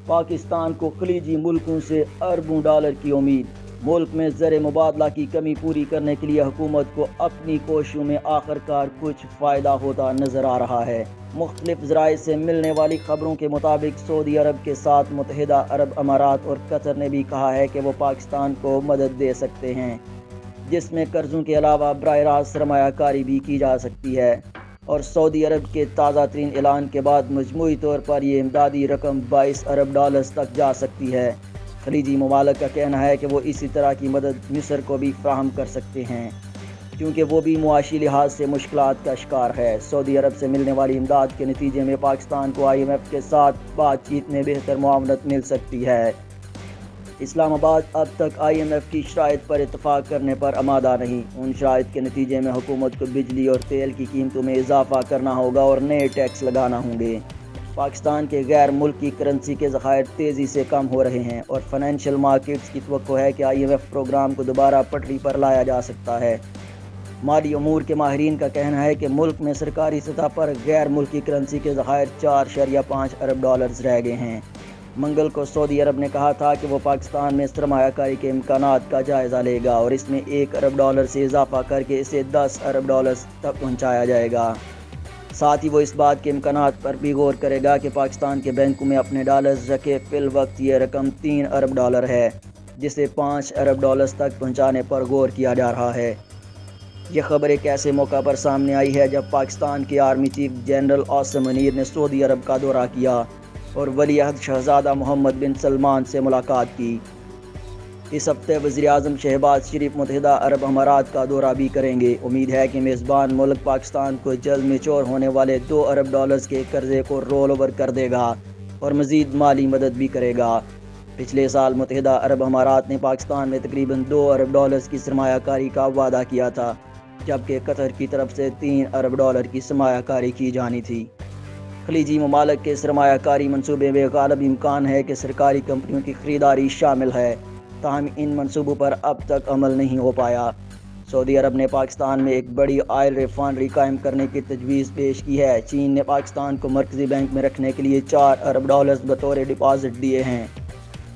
پاکستان کو خلیجی ملکوں سے اربوں ڈالر کی امید۔ ملک میں زر مبادلہ کی کمی پوری کرنے کے لیے حکومت کو اپنی کوششوں میں آخرکار کچھ فائدہ ہوتا نظر آ رہا ہے۔ مختلف ذرائع سے ملنے والی خبروں کے مطابق سعودی عرب کے ساتھ متحدہ عرب امارات اور قطر نے بھی کہا ہے کہ وہ پاکستان کو مدد دے سکتے ہیں، جس میں قرضوں کے علاوہ براہ راست سرمایہ کاری بھی کی جا سکتی ہے، اور سعودی عرب کے تازہ ترین اعلان کے بعد مجموعی طور پر یہ امدادی رقم 22 ارب ڈالرز تک جا سکتی ہے۔ خلیجی ممالک کا کہنا ہے کہ وہ اسی طرح کی مدد مصر کو بھی فراہم کر سکتے ہیں، کیونکہ وہ بھی معاشی لحاظ سے مشکلات کا شکار ہے۔ سعودی عرب سے ملنے والی امداد کے نتیجے میں پاکستان کو IMF کے ساتھ بات چیت میں بہتر معاونت مل سکتی ہے۔ اسلام آباد اب تک IMF کی شرائط پر اتفاق کرنے پر آمادہ نہیں۔ ان شرائط کے نتیجے میں حکومت کو بجلی اور تیل کی قیمتوں میں اضافہ کرنا ہوگا اور نئے ٹیکس لگانا ہوں گے۔ پاکستان کے غیر ملکی کرنسی کے ذخائر تیزی سے کم ہو رہے ہیں اور فائنینشیل مارکیٹس کی توقع ہے کہ IMF پروگرام کو دوبارہ پٹری پر لایا جا سکتا ہے۔ مالی امور کے ماہرین کا کہنا ہے کہ ملک میں سرکاری سطح پر غیر ملکی کرنسی کے ذخائر 4.5 ارب ڈالرز رہ گئے ہیں۔ منگل کو سعودی عرب نے کہا تھا کہ وہ پاکستان میں سرمایہ کاری کے امکانات کا جائزہ لے گا اور اس میں 1 ارب ڈالر سے اضافہ کر کے اسے 10 ارب ڈالرز تک پہنچایا جائے گا۔ ساتھ ہی وہ اس بات کے امکانات پر بھی غور کرے گا کہ پاکستان کے بینکوں میں اپنے ڈالرز رکھے فی الوقت یہ رقم 3 ارب ڈالر ہے، جسے 5 ارب ڈالرز تک پہنچانے پر غور کیا جا رہا ہے۔ یہ خبر ایک ایسے موقع پر سامنے آئی ہے جب پاکستان کے army chief general Asim Munir نے سعودی عرب کا دورہ کیا اور ولی عہد شہزادہ محمد بن سلمان سے ملاقات کی۔ اس ہفتے وزیر اعظم شہباز شریف متحدہ عرب امارات کا دورہ بھی کریں گے۔ امید ہے کہ میزبان ملک پاکستان کو جلد میچور ہونے والے 2 ارب ڈالرز کے قرضے کو رول اوور کر دے گا اور مزید مالی مدد بھی کرے گا۔ پچھلے سال متحدہ عرب امارات نے پاکستان میں تقریباً 2 ارب ڈالرز کی سرمایہ کاری کا وعدہ کیا تھا، جبکہ قطر کی طرف سے 3 ارب ڈالر کی سرمایہ کاری کی جانی تھی۔ خلیجی ممالک کے سرمایہ کاری منصوبے میں غالب امکان ہے کہ سرکاری کمپنیوں کی خریداری شامل ہے، تاہم ان منصوبوں پر اب تک عمل نہیں ہو پایا۔ سعودی عرب نے پاکستان میں ایک بڑی آئل ریفائنری قائم کرنے کی تجویز پیش کی ہے۔ چین نے پاکستان کو مرکزی بینک میں رکھنے کے لیے 4 ارب ڈالرز بطور ڈپازٹ دیے ہیں۔